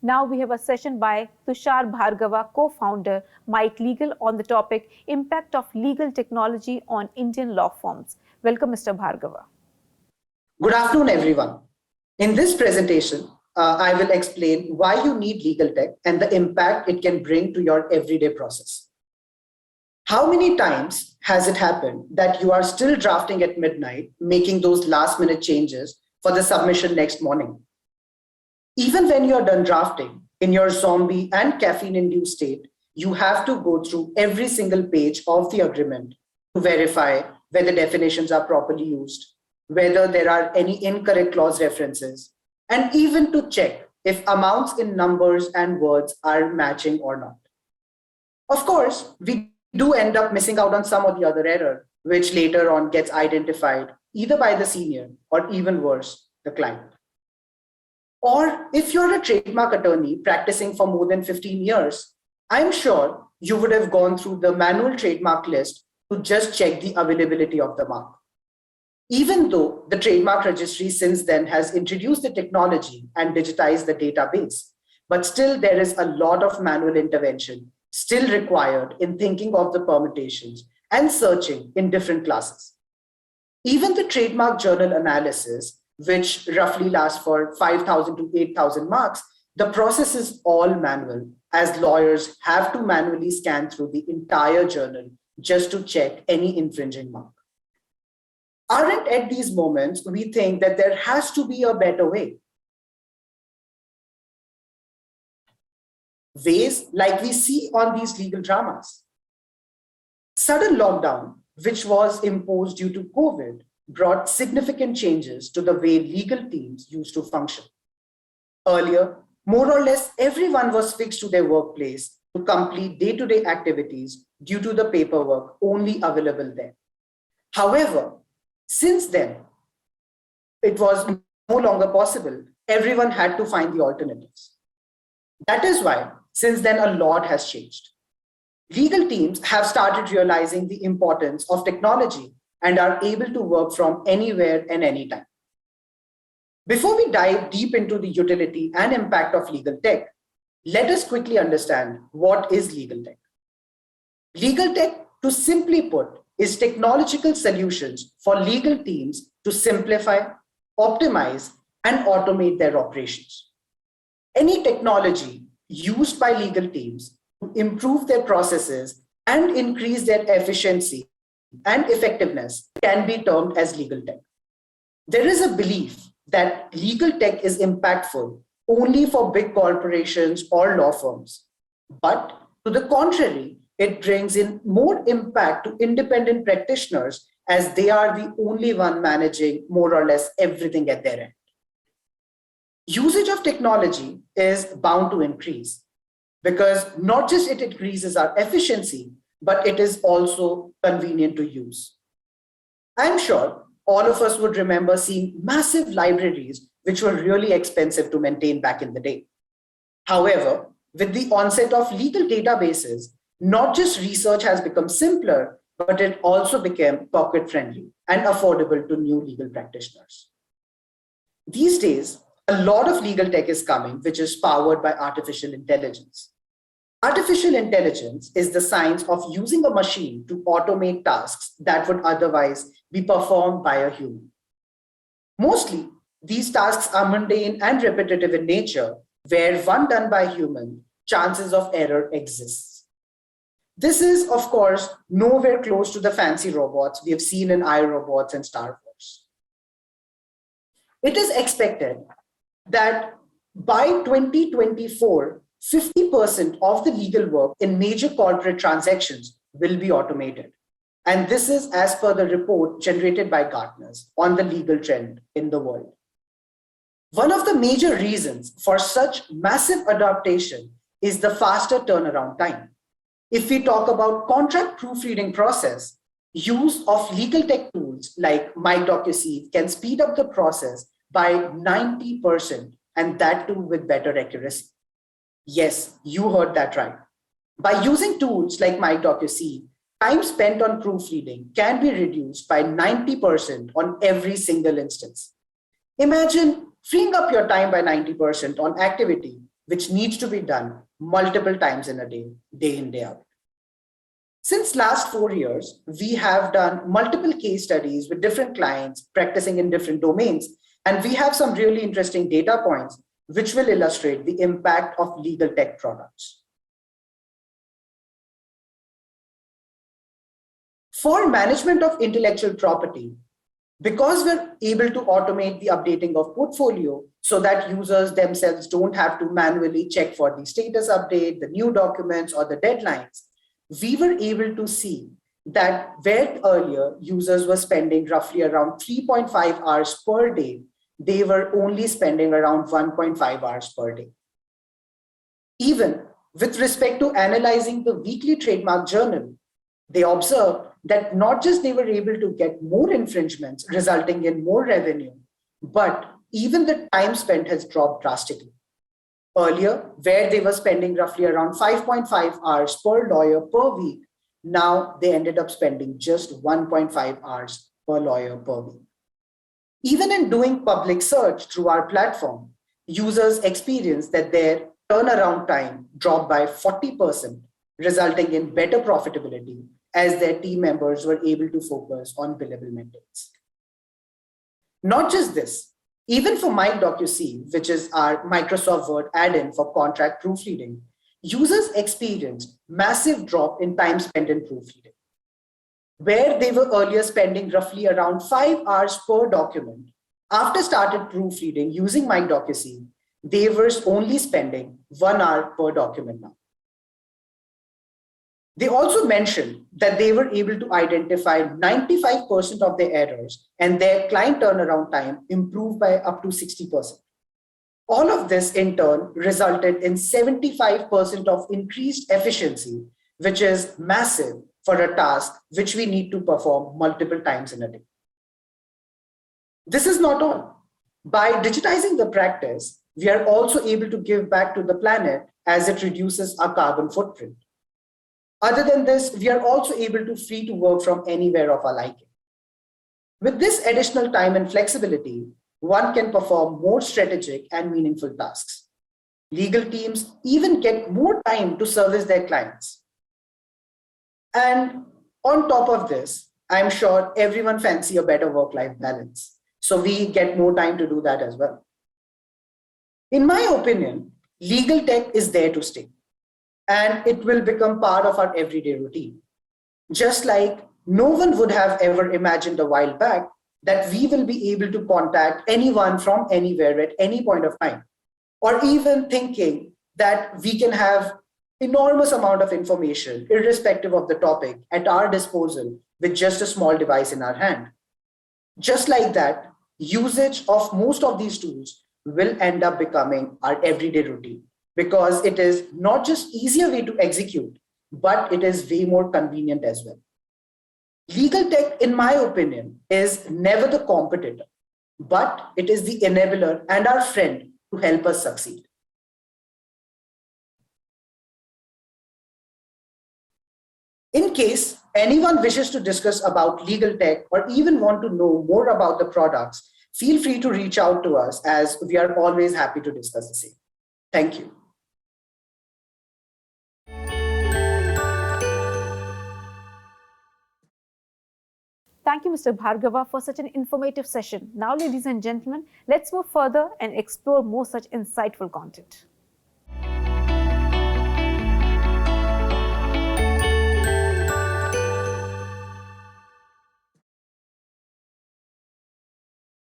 Now we have a session by Tushar Bhargav, co-founder MikeLegal, on the topic Impact of Legal Technology on Indian Law Firms. Welcome, Mr. Bhargav. Good afternoon, everyone. In this presentation, I will explain why you need legal tech and the impact it can bring to your everyday process. How many times has it happened that you are still drafting at midnight, making those last-minute changes for the submission next morning? Even when you're done drafting, in your zombie and caffeine-induced state, you have to go through every single page of the agreement to verify whether definitions are properly used, whether there are any incorrect clause references, and even to check if amounts in numbers and words are matching or not. Of course, we do end up missing out on some or the other error, which later on gets identified either by the senior or even worse, the client. Or if you're a trademark attorney practicing for more than 15 years, I'm sure you would have gone through the manual trademark list to just check the availability of the mark. Even though the trademark registry since then has introduced the technology and digitized the database, but still there is a lot of manual intervention still required in thinking of the permutations and searching in different classes. Even the trademark journal analysis, which roughly lasts for 5,000 to 8,000 marks, the process is all manual, as lawyers have to manually scan through the entire journal just to check any infringing mark. Aren't at these moments we think that there has to be a better way? Ways like we see on these legal dramas. Sudden lockdown, which was imposed due to COVID, brought significant changes to the way legal teams used to function. Earlier, more or less everyone was fixed to their workplace to complete day-to-day activities due to the paperwork only available there. However, since then, it was no longer possible. Everyone had to find the alternatives. That is why, since then, a lot has changed. Legal teams have started realizing the importance of technology and are able to work from anywhere and anytime. Before we dive deep into the utility and impact of legal tech, let us quickly understand what is legal tech. Legal tech, to simply put, is technological solutions for legal teams to simplify, optimize, and automate their operations. Any technology used by legal teams to improve their processes and increase their efficiency and effectiveness can be termed as legal tech. There is a belief that legal tech is impactful only for big corporations or law firms, but to the contrary, it brings in more impact to independent practitioners as they are the only one managing more or less everything at their end. Usage of technology is bound to increase because not just it increases our efficiency, but it is also convenient to use. I'm sure all of us would remember seeing massive libraries which were really expensive to maintain back in the day. However, with the onset of legal databases, not just research has become simpler, but it also became pocket-friendly and affordable to new legal practitioners. These days, a lot of legal tech is coming, which is powered by artificial intelligence. Artificial intelligence is the science of using a machine to automate tasks that would otherwise be performed by a human. Mostly, these tasks are mundane and repetitive in nature, where one done by human, chances of error exists. This is, of course, nowhere close to the fancy robots we have seen in iRobots and Star Wars. It is expected that by 2024, 50% of the legal work in major corporate transactions will be automated. And this is as per the report generated by Gartner on the legal trend in the world. One of the major reasons for such massive adaptation is the faster turnaround time. If we talk about contract proofreading process, use of legal tech tools like MikeDocuSeed can speed up the process by 90%, and that too with better accuracy. Yes, you heard that right. By using tools like MikeDocuSeed, time spent on proofreading can be reduced by 90% on every single instance. Imagine freeing up your time by 90% on activity which needs to be done multiple times in a day, day in, day out. Since last 4 years, we have done multiple case studies with different clients practicing in different domains, and we have some really interesting data points which will illustrate the impact of legal tech products. For management of intellectual property, because we're able to automate the updating of portfolio so that users themselves don't have to manually check for the status update, the new documents, or the deadlines, we were able to see that where earlier users were spending roughly around 3.5 hours per day, they were only spending around 1.5 hours per day. Even with respect to analyzing the weekly trademark journal, they observed that not just they were able to get more infringements resulting in more revenue, but even the time spent has dropped drastically. Earlier, where they were spending roughly around 5.5 hours per lawyer per week, now they ended up spending just 1.5 hours per lawyer per week. Even in doing public search through our platform, users experienced that their turnaround time dropped by 40%, resulting in better profitability as their team members were able to focus on billable maintenance. Not just this, even for MikeDocuC, which is our Microsoft Word add-in for contract proofreading, users experienced massive drop in time spent in proofreading. Where they were earlier spending roughly around 5 hours per document, after started proofreading using MikeDocuC, they were only spending 1 hour per document now. They also mentioned that they were able to identify 95% of their errors and their client turnaround time improved by up to 60%. All of this in turn resulted in 75% of increased efficiency, which is massive for a task which we need to perform multiple times in a day. This is not all. By digitizing the practice, we are also able to give back to the planet as it reduces our carbon footprint. Other than this, we are also able to free to work from anywhere of our liking. With this additional time and flexibility, one can perform more strategic and meaningful tasks. Legal teams even get more time to service their clients. And on top of this, I'm sure everyone fancies a better work-life balance. So we get more time to do that as well. In my opinion, legal tech is there to stay, and it will become part of our everyday routine. Just like no one would have ever imagined a while back that we will be able to contact anyone from anywhere at any point of time, or even thinking that we can have enormous amount of information, irrespective of the topic, at our disposal with just a small device in our hand. Just like that, usage of most of these tools will end up becoming our everyday routine, because it is not just easier way to execute, but it is way more convenient as well. Legal tech, in my opinion, is never the competitor, but it is the enabler and our friend to help us succeed. In case anyone wishes to discuss about legal tech or even want to know more about the products, feel free to reach out to us, as we are always happy to discuss the same. Thank you. Thank you, Mr. Bhargava, for such an informative session. Now, ladies and gentlemen, let's move further and explore more such insightful content.